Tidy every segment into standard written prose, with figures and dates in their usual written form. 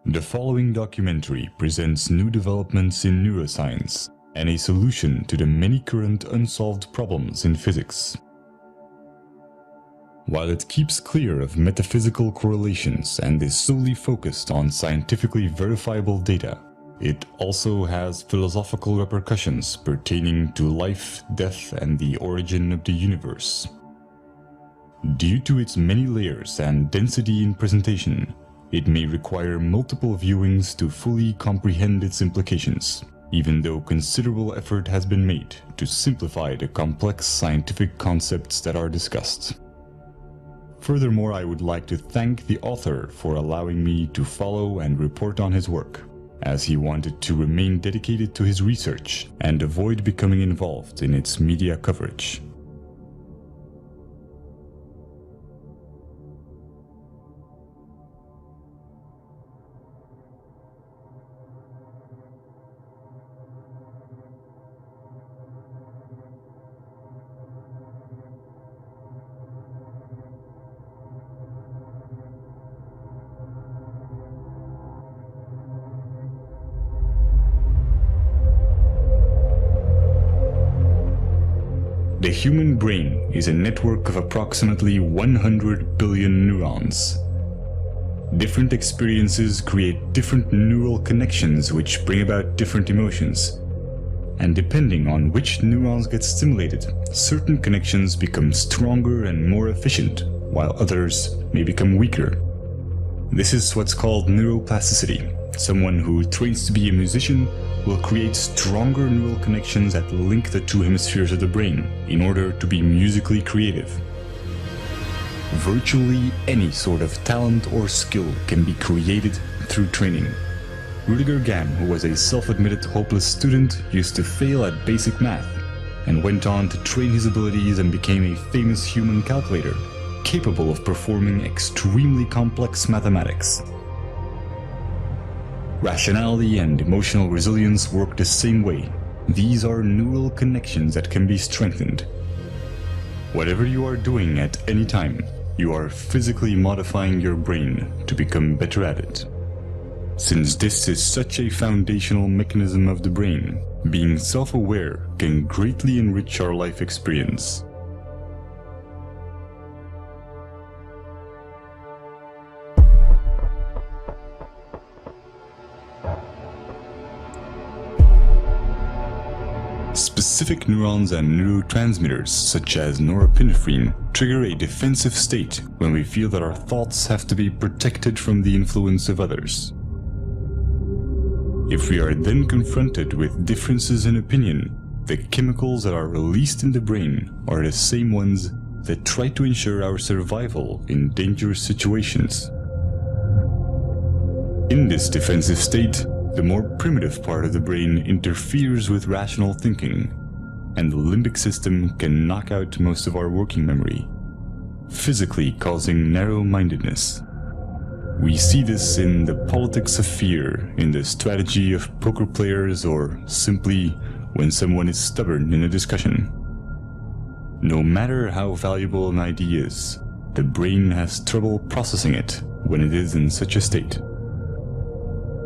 The following documentary presents new developments in neuroscience and a solution to the many current unsolved problems in physics. While it keeps clear of metaphysical correlations and is solely focused on scientifically verifiable data, it also has philosophical repercussions pertaining to life, death, and the origin of the universe. Due to its many layers and density in presentation, it may require multiple viewings to fully comprehend its implications, even though considerable effort has been made to simplify the complex scientific concepts that are discussed. Furthermore, I would like to thank the author for allowing me to follow and report on his work, as he wanted to remain dedicated to his research and avoid becoming involved in its media coverage. The human brain is a network of approximately 100 billion neurons. Different experiences create different neural connections which bring about different emotions. And depending on which neurons get stimulated, certain connections become stronger and more efficient, while others may become weaker. This is what's called neuroplasticity. Someone who trains to be a musician will create stronger neural connections that link the two hemispheres of the brain in order to be musically creative. Virtually any sort of talent or skill can be created through training. Rudiger Gamm, who was a self-admitted hopeless student, used to fail at basic math and went on to train his abilities and became a famous human calculator, capable of performing extremely complex mathematics. Rationality and emotional resilience work the same way. These are neural connections that can be strengthened. Whatever you are doing at any time, you are physically modifying your brain to become better at it. Since this is such a foundational mechanism of the brain, being self-aware can greatly enrich our life experience. Specific neurons and neurotransmitters, such as norepinephrine, trigger a defensive state when we feel that our thoughts have to be protected from the influence of others. If we are then confronted with differences in opinion, the chemicals that are released in the brain are the same ones that try to ensure our survival in dangerous situations. In this defensive state, the more primitive part of the brain interferes with rational thinking, and the limbic system can knock out most of our working memory, physically causing narrow-mindedness. We see this in the politics of fear, in the strategy of poker players, or simply when someone is stubborn in a discussion. No matter how valuable an idea is, the brain has trouble processing it when it is in such a state.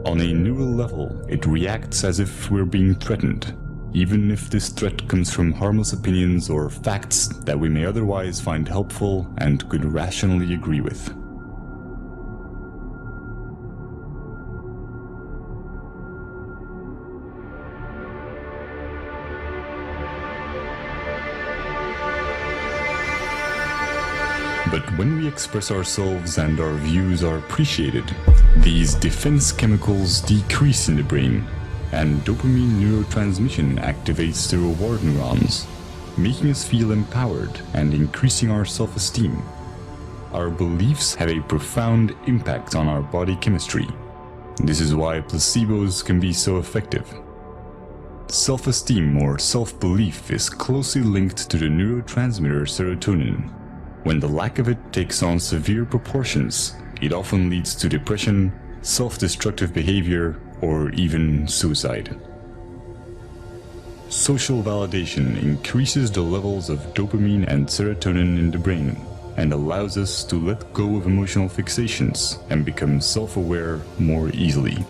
On a neural level, it reacts as if we're being threatened, even if this threat comes from harmless opinions or facts that we may otherwise find helpful and could rationally agree with. But when we express ourselves and our views are appreciated, these defense chemicals decrease in the brain, and dopamine neurotransmission activates the reward neurons, making us feel empowered and increasing our self-esteem. Our beliefs have a profound impact on our body chemistry. This is why placebos can be so effective. Self-esteem or self-belief is closely linked to the neurotransmitter serotonin. When the lack of it takes on severe proportions, it often leads to depression, self-destructive behavior, or even suicide. Social validation increases the levels of dopamine and serotonin in the brain, and allows us to let go of emotional fixations and become self-aware more easily.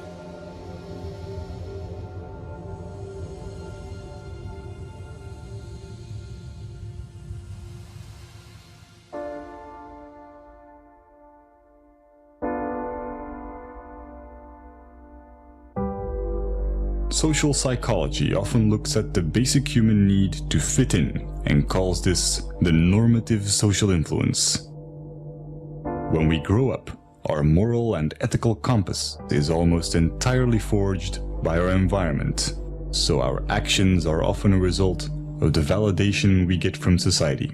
Social psychology often looks at the basic human need to fit in and calls this the normative social influence. When we grow up, our moral and ethical compass is almost entirely forged by our environment, so our actions are often a result of the validation we get from society.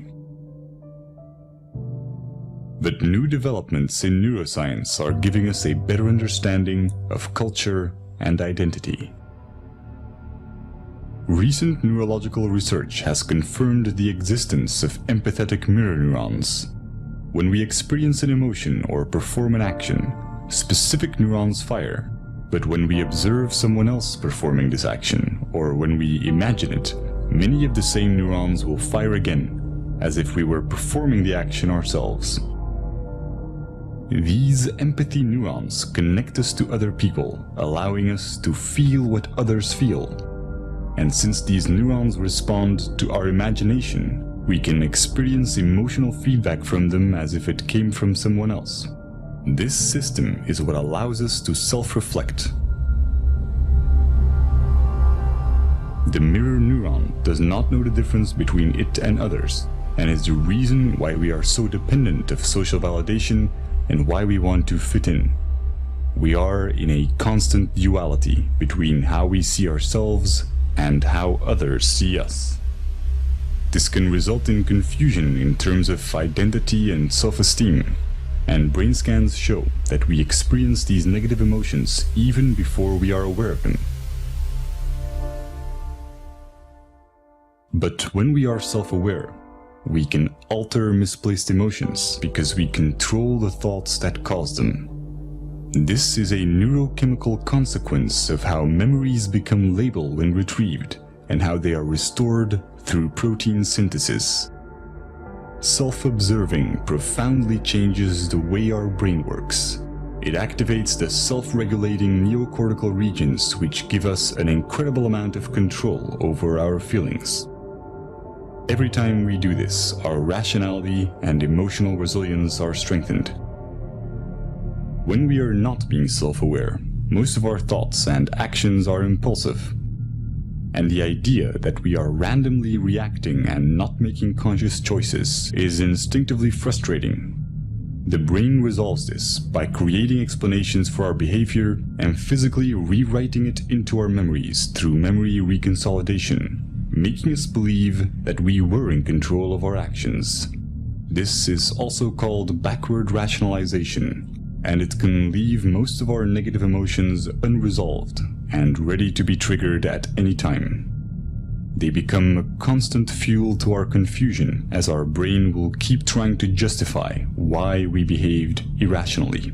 But new developments in neuroscience are giving us a better understanding of culture and identity. Recent neurological research has confirmed the existence of empathetic mirror neurons. When we experience an emotion or perform an action, specific neurons fire. But when we observe someone else performing this action, or when we imagine it, many of the same neurons will fire again, as if we were performing the action ourselves. These empathy neurons connect us to other people, allowing us to feel what others feel. And since these neurons respond to our imagination, we can experience emotional feedback from them as if it came from someone else. This system is what allows us to self-reflect. The mirror neuron does not know the difference between it and others, and is the reason why we are so dependent of social validation and why we want to fit in. We are in a constant duality between how we see ourselves and how others see us. This can result in confusion in terms of identity and self-esteem, and brain scans show that we experience these negative emotions even before we are aware of them. But when we are self-aware, we can alter misplaced emotions because we control the thoughts that cause them. This is a neurochemical consequence of how memories become labeled when retrieved, and how they are restored through protein synthesis. Self-observing profoundly changes the way our brain works. It activates the self-regulating neocortical regions, which give us an incredible amount of control over our feelings. Every time we do this, our rationality and emotional resilience are strengthened. When we are not being self-aware, most of our thoughts and actions are impulsive. And the idea that we are randomly reacting and not making conscious choices is instinctively frustrating. The brain resolves this by creating explanations for our behavior and physically rewriting it into our memories through memory reconsolidation, making us believe that we were in control of our actions. This is also called backward rationalization, and it can leave most of our negative emotions unresolved and ready to be triggered at any time. They become a constant fuel to our confusion, as our brain will keep trying to justify why we behaved irrationally.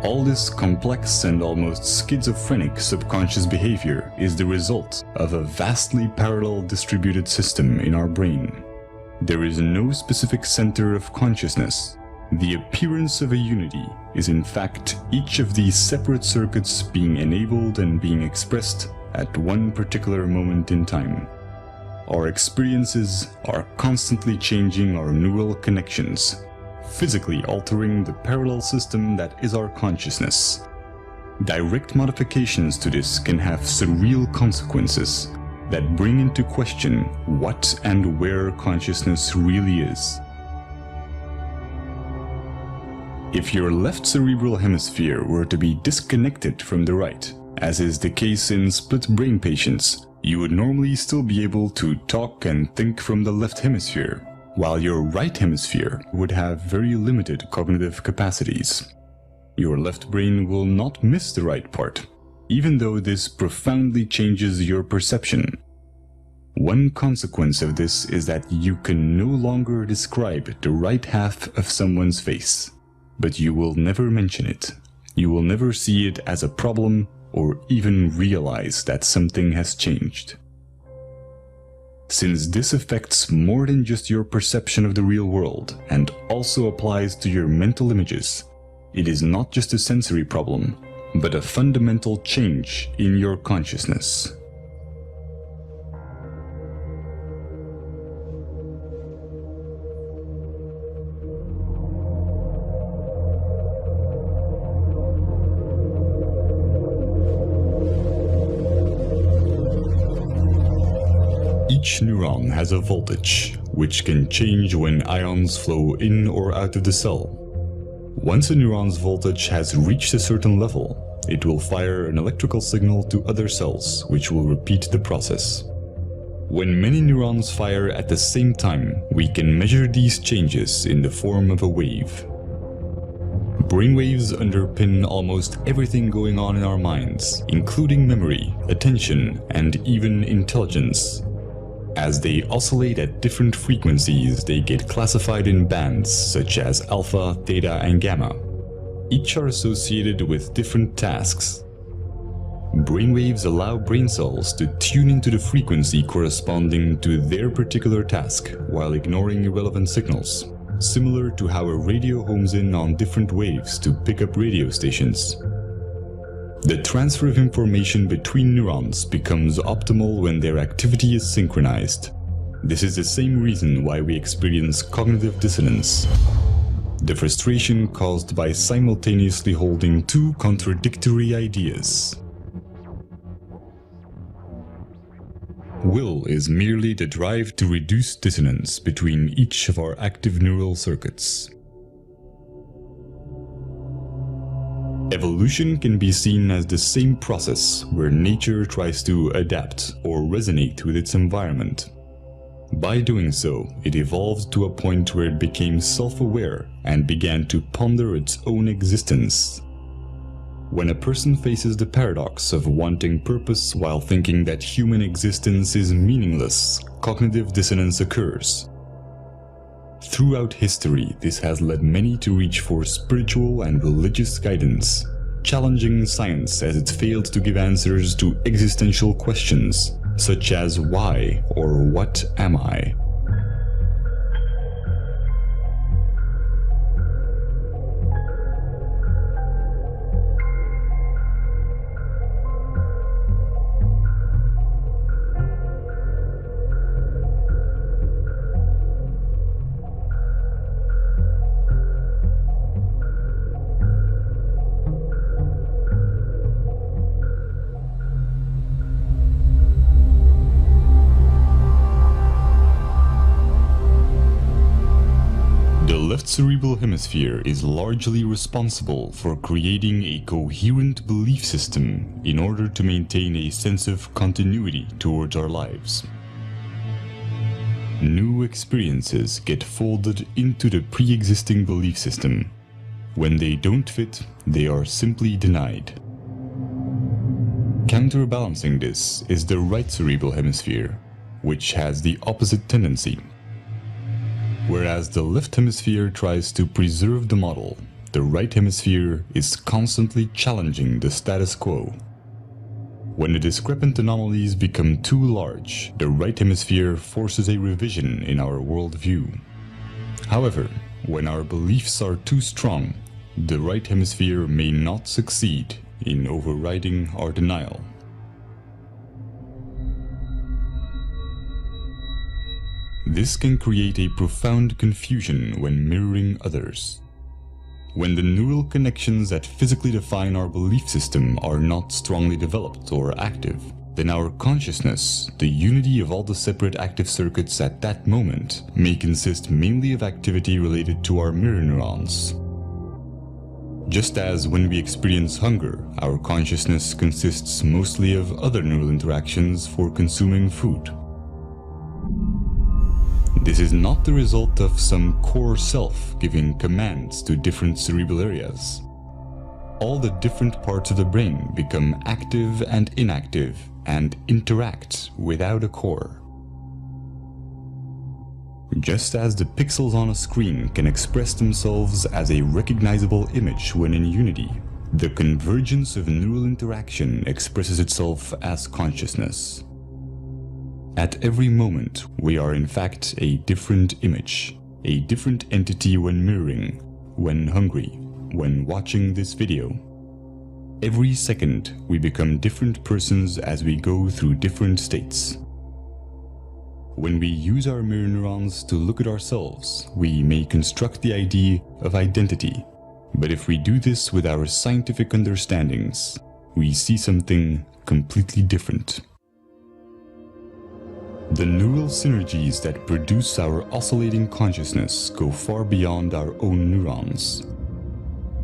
All this complex and almost schizophrenic subconscious behavior is the result of a vastly parallel distributed system in our brain. There is no specific center of consciousness. The appearance of a unity is in fact each of these separate circuits being enabled and being expressed at one particular moment in time. Our experiences are constantly changing our neural connections, physically altering the parallel system that is our consciousness. Direct modifications to this can have surreal consequences that bring into question what and where consciousness really is. If your left cerebral hemisphere were to be disconnected from the right, as is the case in split brain patients, you would normally still be able to talk and think from the left hemisphere, while your right hemisphere would have very limited cognitive capacities. Your left brain will not miss the right part, even though this profoundly changes your perception. One consequence of this is that you can no longer describe the right half of someone's face, but you will never mention it. You will never see it as a problem or even realize that something has changed. Since this affects more than just your perception of the real world and also applies to your mental images, it is not just a sensory problem, but a fundamental change in your consciousness. Each neuron has a voltage, which can change when ions flow in or out of the cell. Once a neuron's voltage has reached a certain level, it will fire an electrical signal to other cells, which will repeat the process. When many neurons fire at the same time, we can measure these changes in the form of a wave. Brainwaves underpin almost everything going on in our minds, including memory, attention, and even intelligence. As they oscillate at different frequencies, they get classified in bands such as alpha, theta, and gamma. Each are associated with different tasks. Brainwaves allow brain cells to tune into the frequency corresponding to their particular task while ignoring irrelevant signals, similar to how a radio homes in on different waves to pick up radio stations. The transfer of information between neurons becomes optimal when their activity is synchronized. This is the same reason why we experience cognitive dissonance, the frustration caused by simultaneously holding two contradictory ideas. Will is merely the drive to reduce dissonance between each of our active neural circuits. Evolution can be seen as the same process where nature tries to adapt or resonate with its environment. By doing so, it evolved to a point where it became self-aware and began to ponder its own existence. When a person faces the paradox of wanting purpose while thinking that human existence is meaningless, cognitive dissonance occurs. Throughout history, this has led many to reach for spiritual and religious guidance, challenging science as it failed to give answers to existential questions, such as why or what am I? The left cerebral hemisphere is largely responsible for creating a coherent belief system in order to maintain a sense of continuity towards our lives. New experiences get folded into the pre-existing belief system. When they don't fit, they are simply denied. Counterbalancing this is the right cerebral hemisphere, which has the opposite tendency. Whereas the left hemisphere tries to preserve the model, the right hemisphere is constantly challenging the status quo. When the discrepant anomalies become too large, the right hemisphere forces a revision in our worldview. However, when our beliefs are too strong, the right hemisphere may not succeed in overriding our denial. This can create a profound confusion when mirroring others. When the neural connections that physically define our belief system are not strongly developed or active, then our consciousness, the unity of all the separate active circuits at that moment, may consist mainly of activity related to our mirror neurons. Just as when we experience hunger, our consciousness consists mostly of other neural interactions for consuming food. This is not the result of some core self giving commands to different cerebral areas. All the different parts of the brain become active and inactive and interact without a core. Just as the pixels on a screen can express themselves as a recognizable image when in unity, the convergence of neural interaction expresses itself as consciousness. At every moment, we are in fact a different image, a different entity when mirroring, when hungry, when watching this video. Every second, we become different persons as we go through different states. When we use our mirror neurons to look at ourselves, we may construct the idea of identity. But if we do this with our scientific understandings, we see something completely different. The neural synergies that produce our oscillating consciousness go far beyond our own neurons.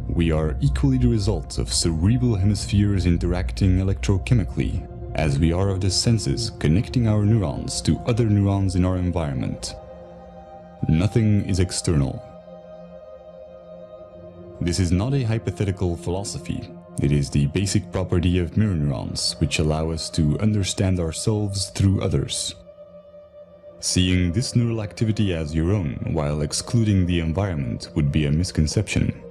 We are equally the result of cerebral hemispheres interacting electrochemically, as we are of the senses connecting our neurons to other neurons in our environment. Nothing is external. This is not a hypothetical philosophy. It is the basic property of mirror neurons, which allow us to understand ourselves through others. Seeing this neural activity as your own while excluding the environment would be a misconception.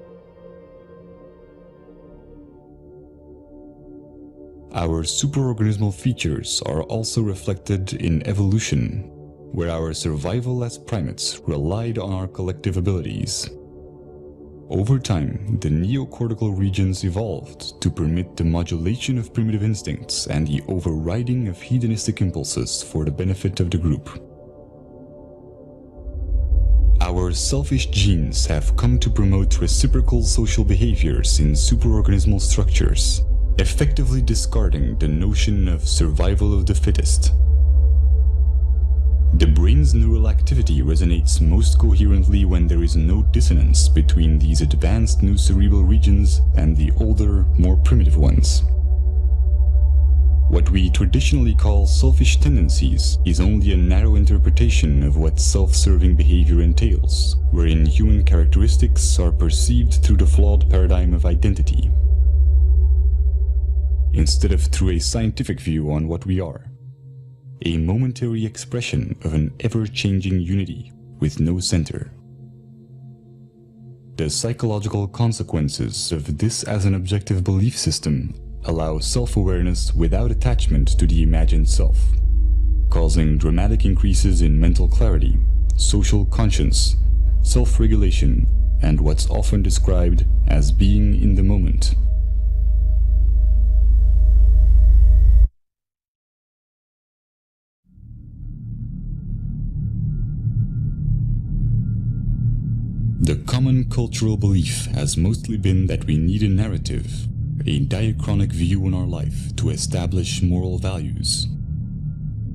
Our superorganismal features are also reflected in evolution, where our survival as primates relied on our collective abilities. Over time, the neocortical regions evolved to permit the modulation of primitive instincts and the overriding of hedonistic impulses for the benefit of the group. Our selfish genes have come to promote reciprocal social behaviors in superorganismal structures, effectively discarding the notion of survival of the fittest. The brain's neural activity resonates most coherently when there is no dissonance between these advanced new cerebral regions and the older, more primitive ones. What we traditionally call selfish tendencies is only a narrow interpretation of what self-serving behavior entails, wherein human characteristics are perceived through the flawed paradigm of identity, instead of through a scientific view on what we are, a momentary expression of an ever-changing unity with no center. The psychological consequences of this as an objective belief system allow self-awareness without attachment to the imagined self, causing dramatic increases in mental clarity, social conscience, self-regulation, and what's often described as being in the moment. The common cultural belief has mostly been that we need a narrative, a diachronic view on our life to establish moral values.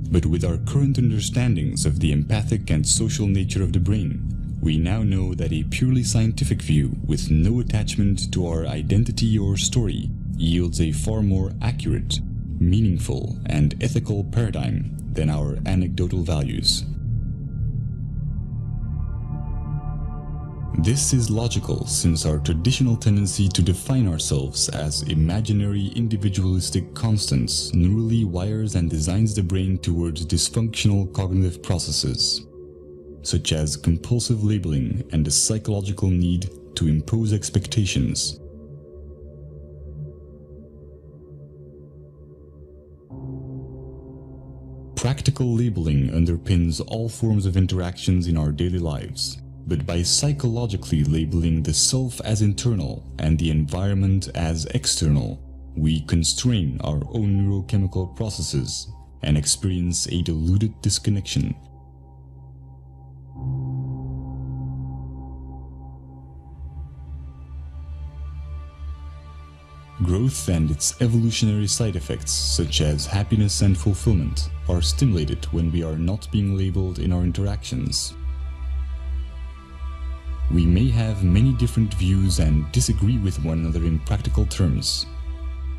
But with our current understandings of the empathic and social nature of the brain, we now know that a purely scientific view with no attachment to our identity or story yields a far more accurate, meaningful, and ethical paradigm than our anecdotal values. This is logical since our traditional tendency to define ourselves as imaginary individualistic constants neurally wires and designs the brain towards dysfunctional cognitive processes, such as compulsive labeling and the psychological need to impose expectations. Practical labeling underpins all forms of interactions in our daily lives. But by psychologically labeling the self as internal and the environment as external, we constrain our own neurochemical processes and experience a diluted disconnection. Growth and its evolutionary side effects, such as happiness and fulfillment, are stimulated when we are not being labeled in our interactions. We may have many different views and disagree with one another in practical terms,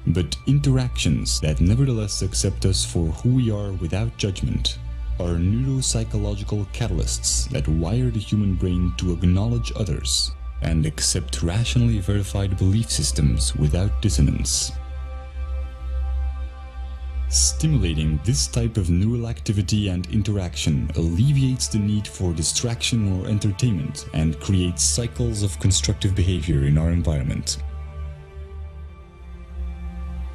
but interactions that nevertheless accept us for who we are without judgment are neuropsychological catalysts that wire the human brain to acknowledge others and accept rationally verified belief systems without dissonance. Stimulating this type of neural activity and interaction alleviates the need for distraction or entertainment and creates cycles of constructive behavior in our environment.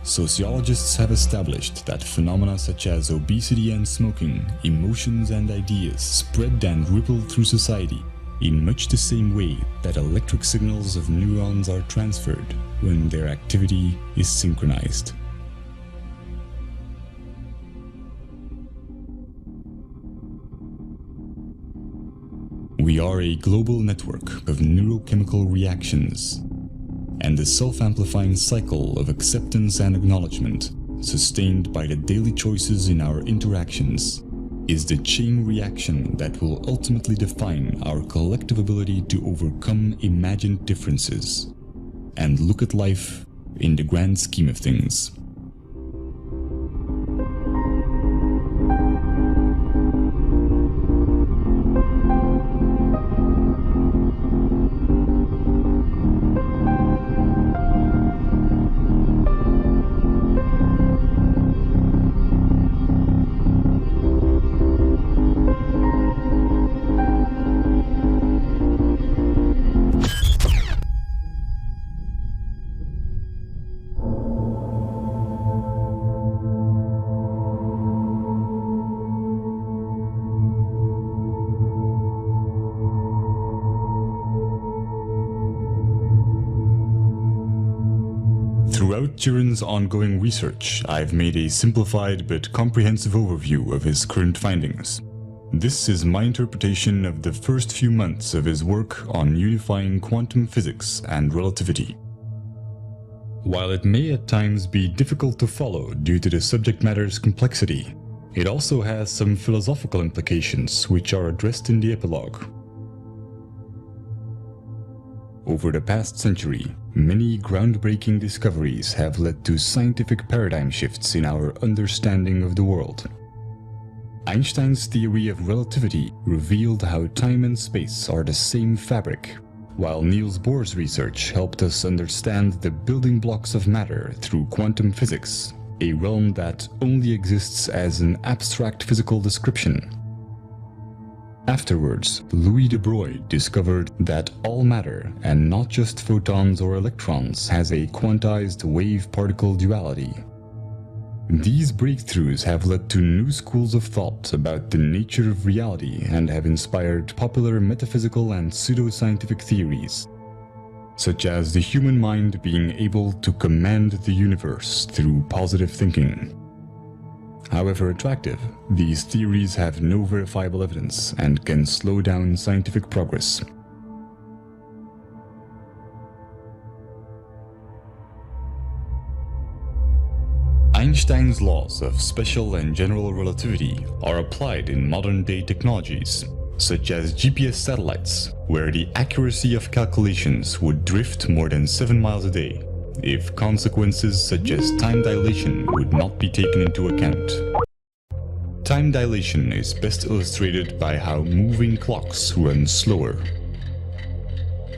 Sociologists have established that phenomena such as obesity and smoking, emotions and ideas spread and ripple through society in much the same way that electric signals of neurons are transferred when their activity is synchronized. We are a global network of neurochemical reactions, and the self-amplifying cycle of acceptance and acknowledgement, sustained by the daily choices in our interactions, is the chain reaction that will ultimately define our collective ability to overcome imagined differences and look at life in the grand scheme of things. Throughout Turin's ongoing research, I've made a simplified but comprehensive overview of his current findings. This is my interpretation of the first few months of his work on unifying quantum physics and relativity. While it may at times be difficult to follow due to the subject matter's complexity, it also has some philosophical implications which are addressed in the epilogue. Over the past century, many groundbreaking discoveries have led to scientific paradigm shifts in our understanding of the world. Einstein's theory of relativity revealed how time and space are the same fabric, while Niels Bohr's research helped us understand the building blocks of matter through quantum physics, a realm that only exists as an abstract physical description. Afterwards, Louis de Broglie discovered that all matter, and not just photons or electrons, has a quantized wave-particle duality. These breakthroughs have led to new schools of thought about the nature of reality and have inspired popular metaphysical and pseudoscientific theories, such as the human mind being able to command the universe through positive thinking. However attractive, these theories have no verifiable evidence and can slow down scientific progress. Einstein's laws of special and general relativity are applied in modern-day technologies, such as GPS satellites, where the accuracy of calculations would drift more than 7 miles a day, if consequences such as time dilation would not be taken into account. Time dilation is best illustrated by how moving clocks run slower.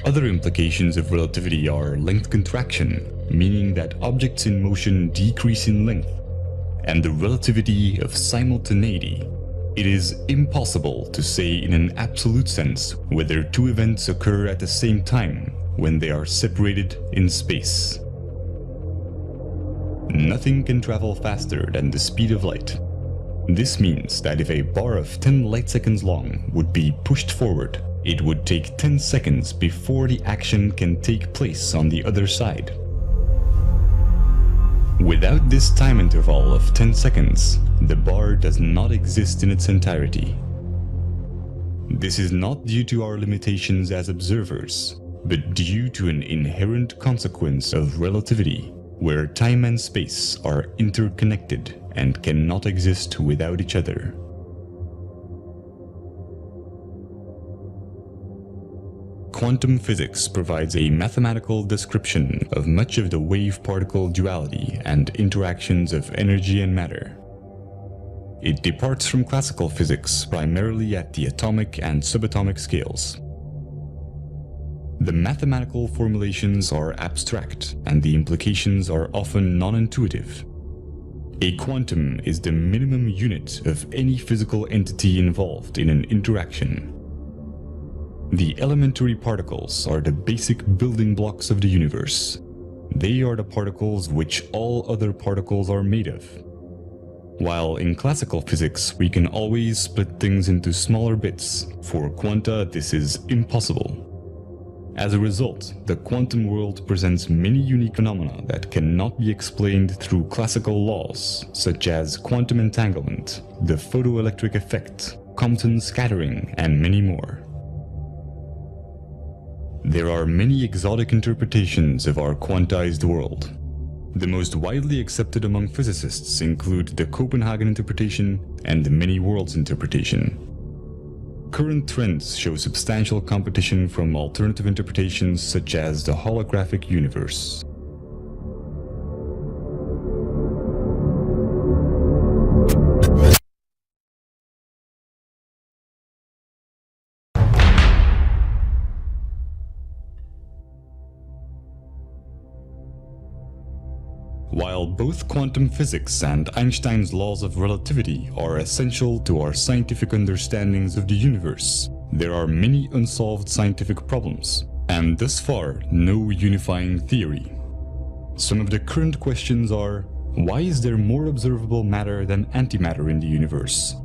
Other implications of relativity are length contraction, meaning that objects in motion decrease in length, and the relativity of simultaneity. It is impossible to say in an absolute sense whether two events occur at the same time when they are separated in space. Nothing can travel faster than the speed of light. This means that if a bar of 10 light seconds long would be pushed forward, it would take 10 seconds before the action can take place on the other side. Without this time interval of 10 seconds, the bar does not exist in its entirety. This is not due to our limitations as observers, but due to an inherent consequence of relativity, where time and space are interconnected and cannot exist without each other. Quantum physics provides a mathematical description of much of the wave-particle duality and interactions of energy and matter. It departs from classical physics primarily at the atomic and subatomic scales. The mathematical formulations are abstract, and the implications are often non-intuitive. A quantum is the minimum unit of any physical entity involved in an interaction. The elementary particles are the basic building blocks of the universe. They are the particles which all other particles are made of. While in classical physics, we can always split things into smaller bits, for quanta this is impossible. As a result, the quantum world presents many unique phenomena that cannot be explained through classical laws, such as quantum entanglement, the photoelectric effect, Compton scattering, and many more. There are many exotic interpretations of our quantized world. The most widely accepted among physicists include the Copenhagen interpretation and the many worlds interpretation. Current trends show substantial competition from alternative interpretations such as the holographic universe. While both quantum physics and Einstein's laws of relativity are essential to our scientific understandings of the universe, there are many unsolved scientific problems, and thus far, no unifying theory. Some of the current questions are: why is there more observable matter than antimatter in the universe?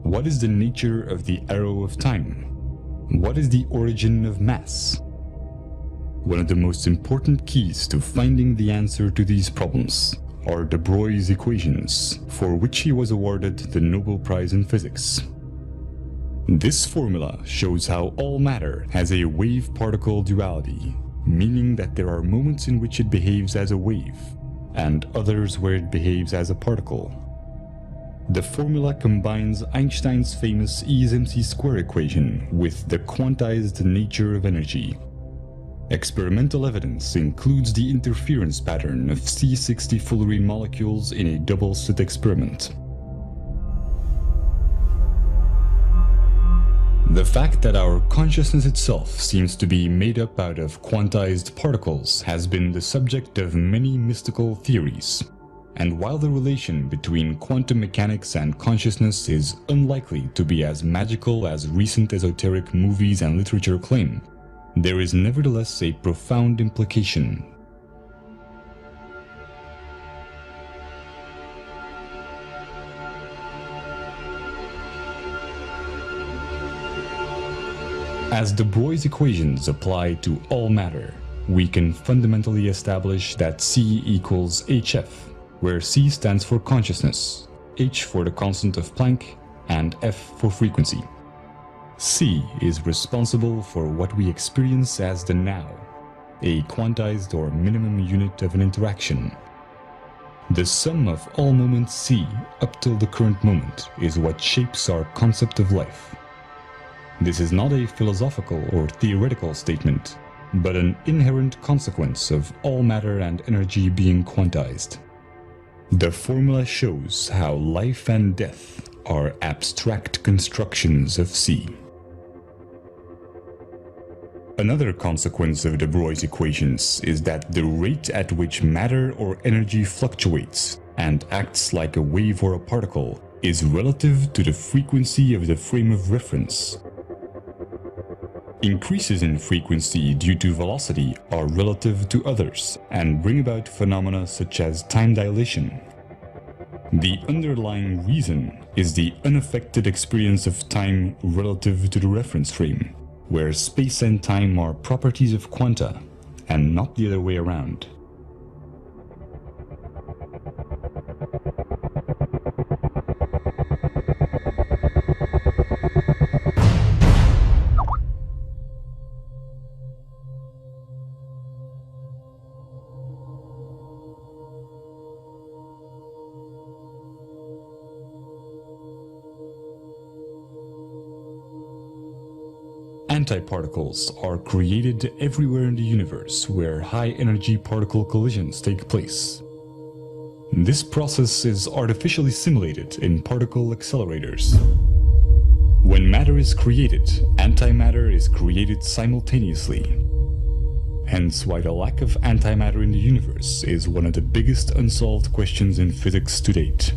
What is the nature of the arrow of time? What is the origin of mass? One of the most important keys to finding the answer to these problems are de Broglie's equations, for which he was awarded the Nobel Prize in Physics. This formula shows how all matter has a wave-particle duality, meaning that there are moments in which it behaves as a wave, and others where it behaves as a particle. The formula combines Einstein's famous E is mc square equation with the quantized nature of energy. Experimental evidence includes the interference pattern of C60 fullerene molecules in a double-slit experiment. The fact that our consciousness itself seems to be made up out of quantized particles has been the subject of many mystical theories. And while the relation between quantum mechanics and consciousness is unlikely to be as magical as recent esoteric movies and literature claim, there is nevertheless a profound implication. As de Broglie's equations apply to all matter, we can fundamentally establish that C equals HF, where C stands for consciousness, H for the constant of Planck, and F for frequency. C is responsible for what we experience as the now, a quantized or minimum unit of an interaction. The sum of all moments C up till the current moment is what shapes our concept of life. This is not a philosophical or theoretical statement, but an inherent consequence of all matter and energy being quantized. The formula shows how life and death are abstract constructions of C. Another consequence of de Broglie's equations is that the rate at which matter or energy fluctuates and acts like a wave or a particle is relative to the frequency of the frame of reference. Increases in frequency due to velocity are relative to others and bring about phenomena such as time dilation. The underlying reason is the unaffected experience of time relative to the reference frame, where space and time are properties of quanta, and not the other way around. Antiparticles are created everywhere in the universe where high-energy particle collisions take place. This process is artificially simulated in particle accelerators. When matter is created, antimatter is created simultaneously. Hence why the lack of antimatter in the universe is one of the biggest unsolved questions in physics to date.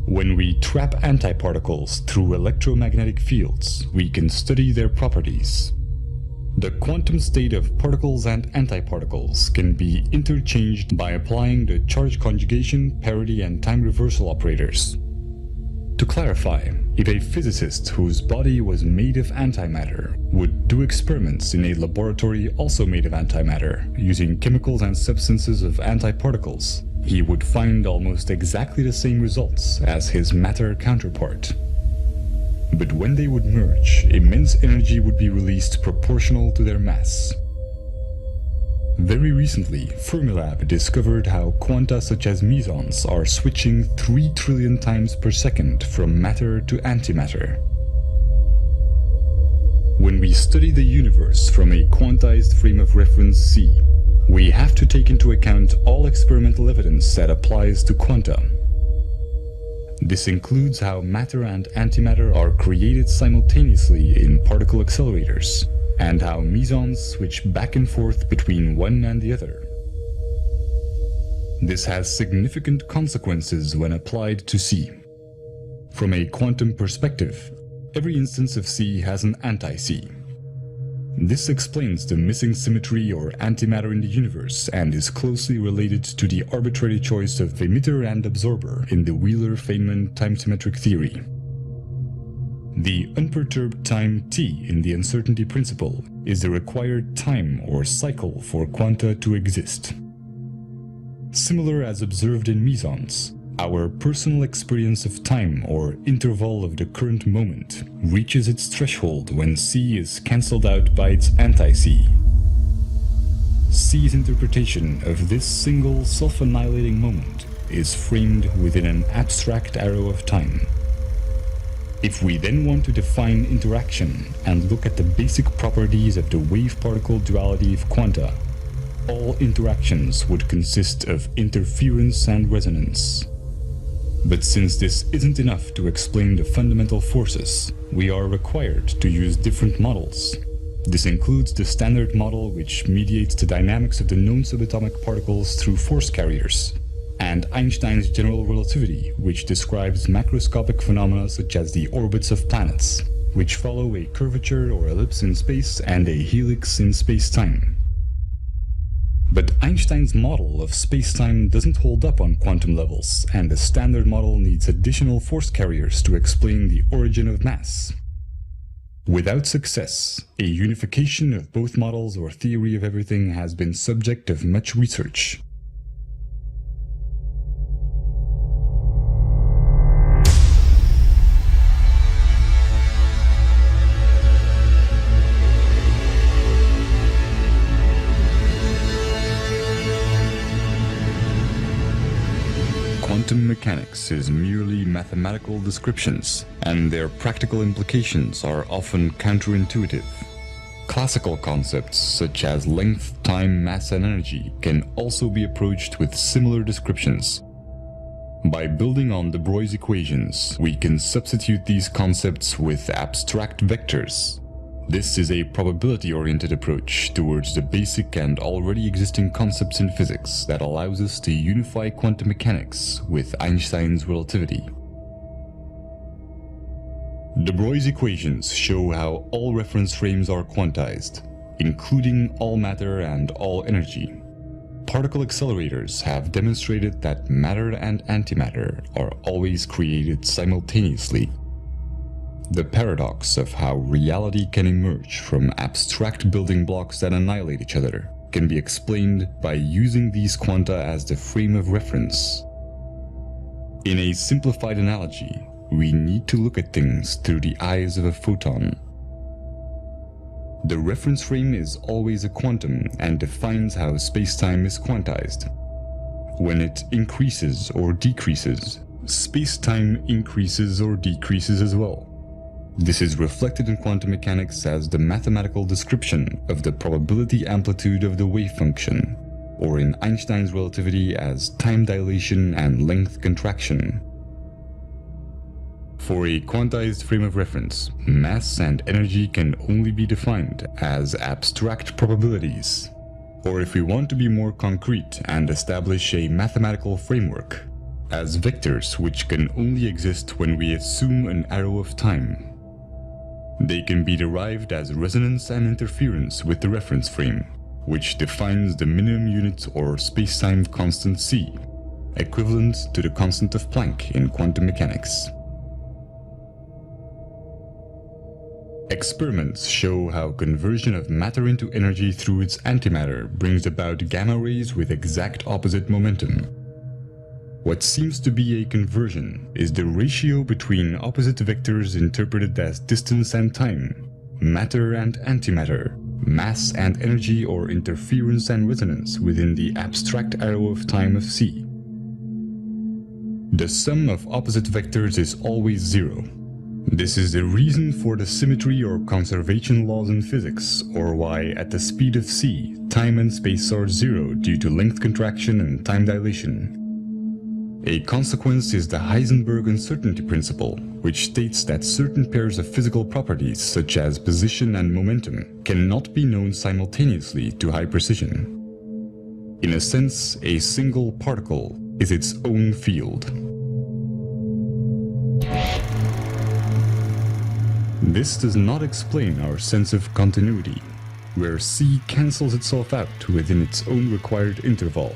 When we trap antiparticles through electromagnetic fields, we can study their properties. The quantum state of particles and antiparticles can be interchanged by applying the charge conjugation, parity, and time reversal operators. To clarify, if a physicist whose body was made of antimatter would do experiments in a laboratory also made of antimatter, using chemicals and substances of antiparticles, he would find almost exactly the same results as his matter counterpart. But when they would merge, immense energy would be released proportional to their mass. Very recently, Fermilab discovered how quanta such as mesons are switching 3 trillion times per second from matter to antimatter. When we study the universe from a quantized frame of reference C, we have to take into account all experimental evidence that applies to quanta. This includes how matter and antimatter are created simultaneously in particle accelerators, and how mesons switch back and forth between one and the other. This has significant consequences when applied to C. From a quantum perspective, every instance of C has an anti-C. This explains the missing symmetry or antimatter in the universe and is closely related to the arbitrary choice of emitter and absorber in the Wheeler-Feynman time-symmetric theory. The unperturbed time t in the uncertainty principle is the required time or cycle for quanta to exist. Similar as observed in mesons, our personal experience of time or interval of the current moment reaches its threshold when C is cancelled out by its anti-C. C's interpretation of this single self-annihilating moment is framed within an abstract arrow of time. If we then want to define interaction and look at the basic properties of the wave-particle duality of quanta, all interactions would consist of interference and resonance. But since this isn't enough to explain the fundamental forces, we are required to use different models. This includes the standard model, which mediates the dynamics of the known subatomic particles through force carriers, and Einstein's general relativity, which describes macroscopic phenomena such as the orbits of planets, which follow a curvature or ellipse in space and a helix in space-time. But Einstein's model of space-time doesn't hold up on quantum levels, and the standard model needs additional force carriers to explain the origin of mass. Without success, a unification of both models or theory of everything has been subject of much research. Quantum mechanics is merely mathematical descriptions, and their practical implications are often counterintuitive. Classical concepts such as length, time, mass, and energy can also be approached with similar descriptions. By building on de Broglie's equations, we can substitute these concepts with abstract vectors. This is a probability-oriented approach towards the basic and already existing concepts in physics that allows us to unify quantum mechanics with Einstein's relativity. De Broglie's equations show how all reference frames are quantized, including all matter and all energy. Particle accelerators have demonstrated that matter and antimatter are always created simultaneously. The paradox of how reality can emerge from abstract building blocks that annihilate each other can be explained by using these quanta as the frame of reference. In a simplified analogy, we need to look at things through the eyes of a photon. The reference frame is always a quantum and defines how space-time is quantized. When it increases or decreases, space-time increases or decreases as well. This is reflected in quantum mechanics as the mathematical description of the probability amplitude of the wave function, or in Einstein's relativity as time dilation and length contraction. For a quantized frame of reference, mass and energy can only be defined as abstract probabilities. Or if we want to be more concrete and establish a mathematical framework, as vectors which can only exist when we assume an arrow of time. They can be derived as resonance and interference with the reference frame, which defines the minimum unit or spacetime constant c, equivalent to the constant of Planck in quantum mechanics. Experiments show how conversion of matter into energy through its antimatter brings about gamma rays with exact opposite momentum. What seems to be a conversion is the ratio between opposite vectors interpreted as distance and time, matter and antimatter, mass and energy, or interference and resonance within the abstract arrow of time of c. The sum of opposite vectors is always zero. This is the reason for the symmetry or conservation laws in physics, or why at the speed of c, time and space are zero due to length contraction and time dilation. A consequence is the Heisenberg uncertainty principle, which states that certain pairs of physical properties, such as position and momentum, cannot be known simultaneously to high precision. In a sense, a single particle is its own field. This does not explain our sense of continuity, where c cancels itself out within its own required interval.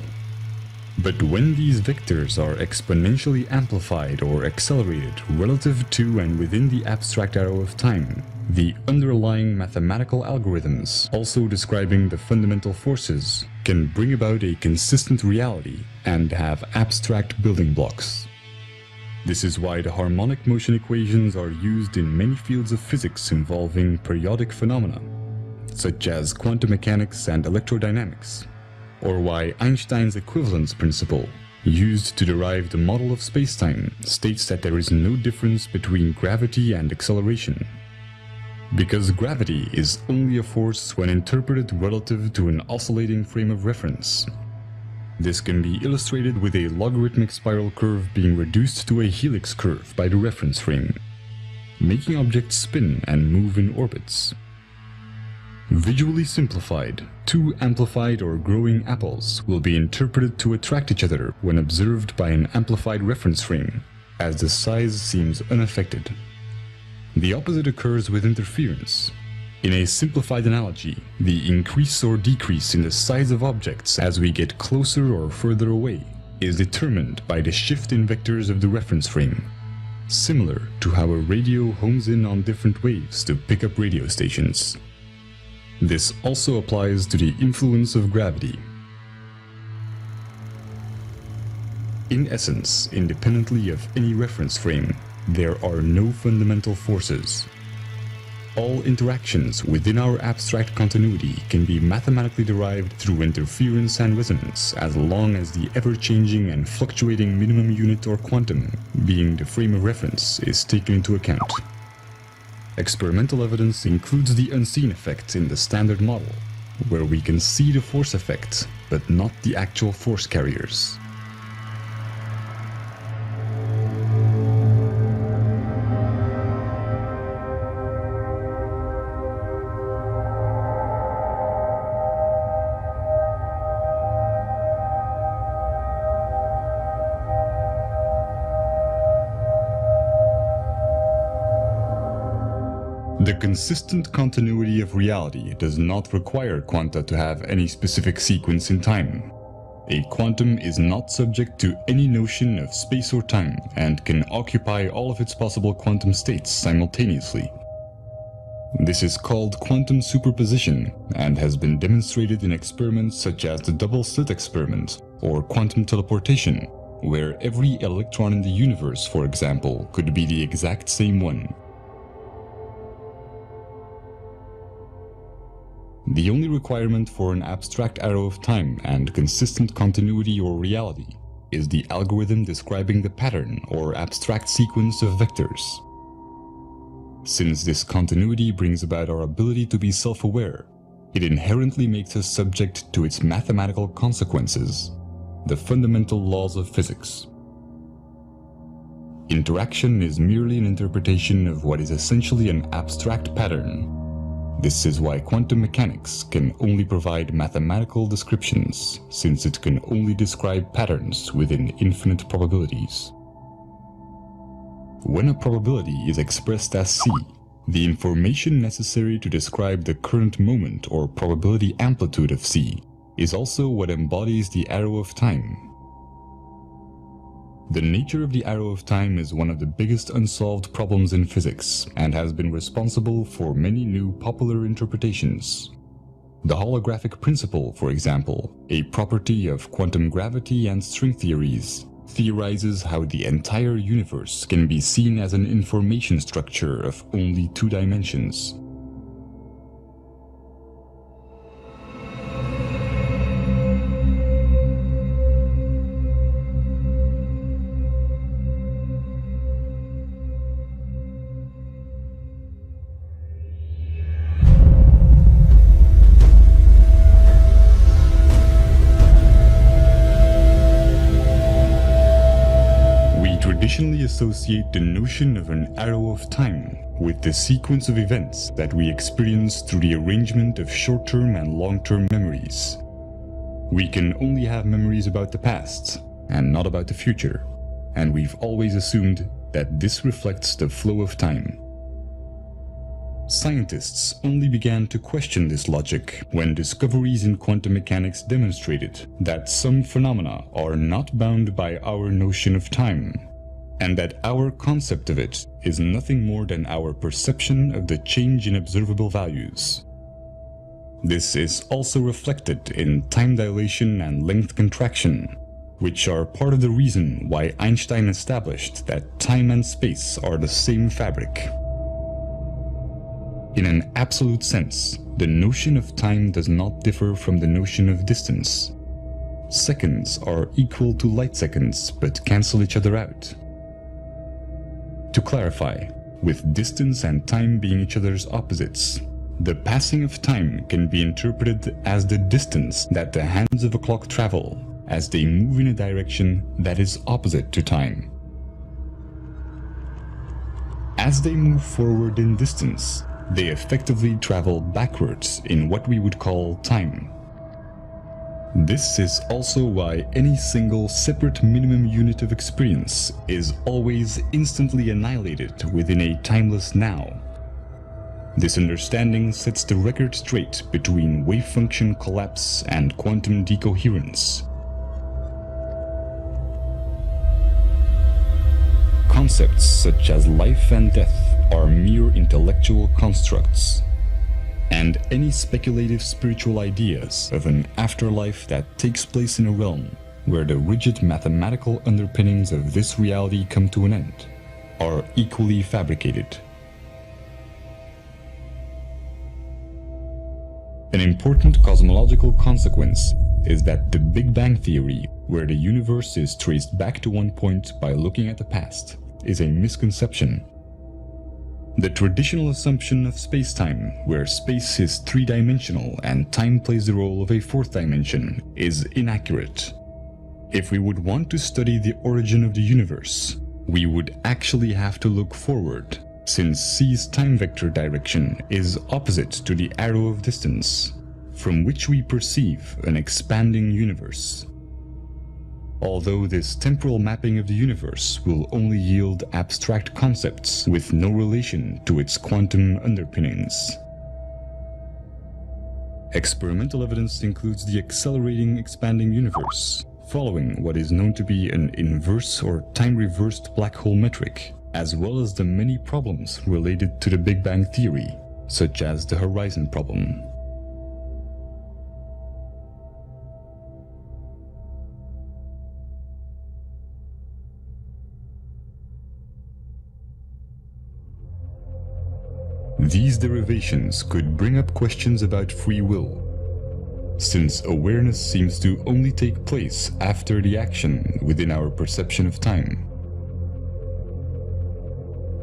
But when these vectors are exponentially amplified or accelerated relative to and within the abstract arrow of time, the underlying mathematical algorithms, also describing the fundamental forces, can bring about a consistent reality and have abstract building blocks. This is why the harmonic motion equations are used in many fields of physics involving periodic phenomena, such as quantum mechanics and electrodynamics, or why Einstein's equivalence principle, used to derive the model of spacetime, states that there is no difference between gravity and acceleration. Because gravity is only a force when interpreted relative to an oscillating frame of reference. This can be illustrated with a logarithmic spiral curve being reduced to a helix curve by the reference frame, making objects spin and move in orbits. Visually simplified, two amplified or growing apples will be interpreted to attract each other when observed by an amplified reference frame, as the size seems unaffected. The opposite occurs with interference. In a simplified analogy, the increase or decrease in the size of objects as we get closer or further away is determined by the shift in vectors of the reference frame, similar to how a radio homes in on different waves to pick up radio stations. This also applies to the influence of gravity. In essence, independently of any reference frame, there are no fundamental forces. All interactions within our abstract continuity can be mathematically derived through interference and resonance as long as the ever-changing and fluctuating minimum unit or quantum, being the frame of reference, is taken into account. Experimental evidence includes the unseen effect in the standard model, where we can see the force effect, but not the actual force carriers. The consistent continuity of reality does not require quanta to have any specific sequence in time. A quantum is not subject to any notion of space or time and can occupy all of its possible quantum states simultaneously. This is called quantum superposition and has been demonstrated in experiments such as the double-slit experiment or quantum teleportation, where every electron in the universe, for example, could be the exact same one. The only requirement for an abstract arrow of time and consistent continuity or reality is the algorithm describing the pattern or abstract sequence of vectors. Since this continuity brings about our ability to be self-aware, it inherently makes us subject to its mathematical consequences, the fundamental laws of physics. Interaction is merely an interpretation of what is essentially an abstract pattern. This is why quantum mechanics can only provide mathematical descriptions, since it can only describe patterns within infinite probabilities. When a probability is expressed as C, The information necessary to describe the current moment or probability amplitude of C is also what embodies the arrow of time. The nature of the arrow of time is one of the biggest unsolved problems in physics and has been responsible for many new popular interpretations. The holographic principle, for example, a property of quantum gravity and string theories, theorizes how the entire universe can be seen as an information structure of only 2 dimensions. Traditionally associate the notion of an arrow of time with the sequence of events that we experience through the arrangement of short-term and long-term memories. We can only have memories about the past and not about the future, and we've always assumed that this reflects the flow of time. Scientists only began to question this logic when discoveries in quantum mechanics demonstrated that some phenomena are not bound by our notion of time, and that our concept of it is nothing more than our perception of the change in observable values. This is also reflected in time dilation and length contraction, which are part of the reason why Einstein established that time and space are the same fabric. In an absolute sense, the notion of time does not differ from the notion of distance. Seconds are equal to light seconds but cancel each other out. To clarify, with distance and time being each other's opposites, the passing of time can be interpreted as the distance that the hands of a clock travel as they move in a direction that is opposite to time. As they move forward in distance, they effectively travel backwards in what we would call time. This is also why any single separate minimum unit of experience is always instantly annihilated within a timeless now. This understanding sets the record straight between wave function collapse and quantum decoherence. Concepts such as life and death are mere intellectual constructs, and any speculative spiritual ideas of an afterlife that takes place in a realm where the rigid mathematical underpinnings of this reality come to an end are equally fabricated. An important cosmological consequence is that the Big Bang theory, where the universe is traced back to one point by looking at the past, is a misconception. The traditional assumption of space-time, where space is 3-dimensional and time plays the role of a 4th dimension, is inaccurate. If we would want to study the origin of the universe, we would actually have to look forward, since C's time vector direction is opposite to the arrow of distance, from which we perceive an expanding universe. Although this temporal mapping of the universe will only yield abstract concepts with no relation to its quantum underpinnings. Experimental evidence includes the accelerating expanding universe, following what is known to be an inverse or time-reversed black hole metric, as well as the many problems related to the Big Bang theory, such as the horizon problem. These derivations could bring up questions about free will, since awareness seems to only take place after the action within our perception of time.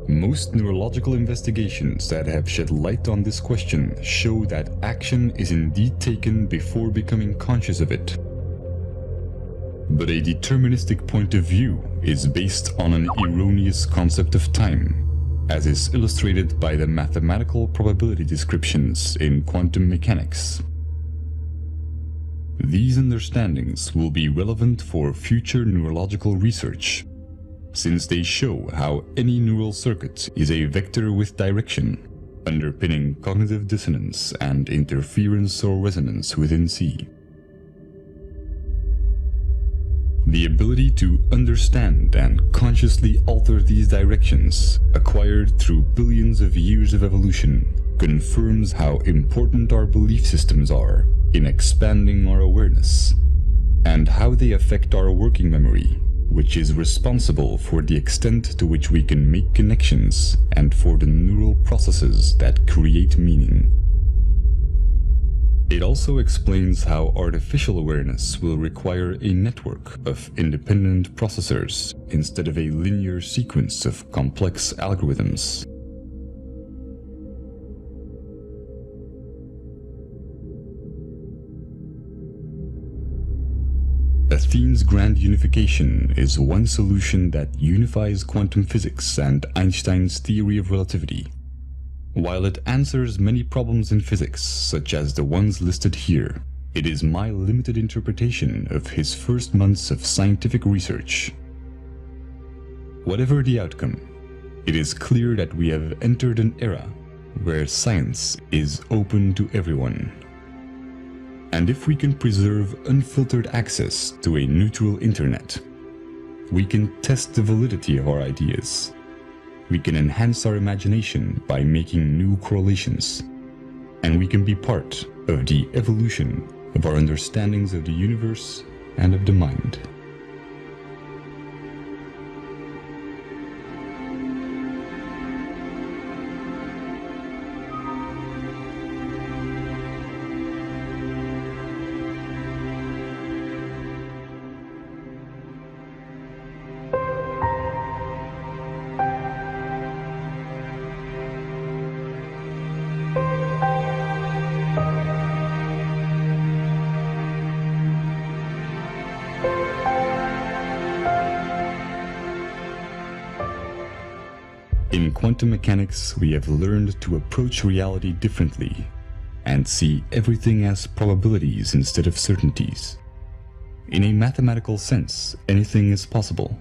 Most neurological investigations that have shed light on this question show that action is indeed taken before becoming conscious of it. But a deterministic point of view is based on an erroneous concept of time, as is illustrated by the mathematical probability descriptions in quantum mechanics. These understandings will be relevant for future neurological research, since they show how any neural circuit is a vector with direction, underpinning cognitive dissonance and interference or resonance within C. The ability to understand and consciously alter these directions, acquired through billions of years of evolution, confirms how important our belief systems are in expanding our awareness, and how they affect our working memory, which is responsible for the extent to which we can make connections and for the neural processes that create meaning. It also explains how artificial awareness will require a network of independent processors instead of a linear sequence of complex algorithms. Athene's grand unification is one solution that unifies quantum physics and Einstein's theory of relativity. While it answers many problems in physics, such as the ones listed here, it is my limited interpretation of his first months of scientific research. Whatever the outcome, it is clear that we have entered an era where science is open to everyone. And if we can preserve unfiltered access to a neutral internet, we can test the validity of our ideas. We can enhance our imagination by making new correlations, and we can be part of the evolution of our understandings of the universe and of the mind. In quantum mechanics, we have learned to approach reality differently and see everything as probabilities instead of certainties. In a mathematical sense, anything is possible.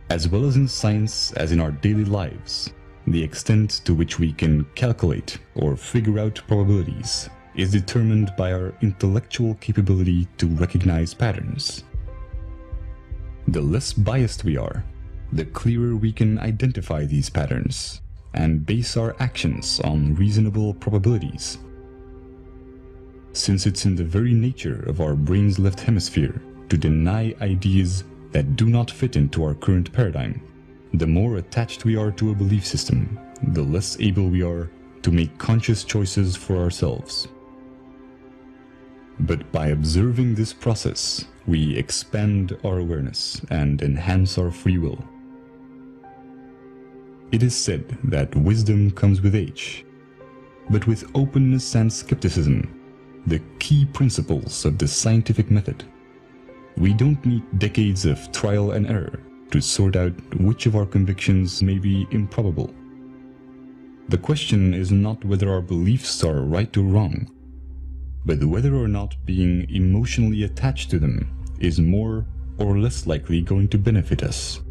As well as in science as in our daily lives, the extent to which we can calculate or figure out probabilities is determined by our intellectual capability to recognize patterns. The less biased we are, the clearer we can identify these patterns and base our actions on reasonable probabilities. Since it's in the very nature of our brain's left hemisphere to deny ideas that do not fit into our current paradigm, the more attached we are to a belief system, the less able we are to make conscious choices for ourselves. But by observing this process, we expand our awareness and enhance our free will. It is said that wisdom comes with age, but with openness and skepticism, the key principles of the scientific method. We don't need decades of trial and error to sort out which of our convictions may be improbable. The question is not whether our beliefs are right or wrong, but whether or not being emotionally attached to them is more or less likely going to benefit us.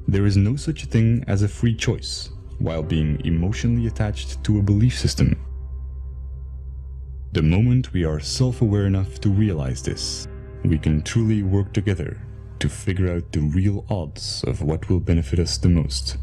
There is no such thing as a free choice while being emotionally attached to a belief system. The moment we are self-aware enough to realize this, we can truly work together to figure out the real odds of what will benefit us the most.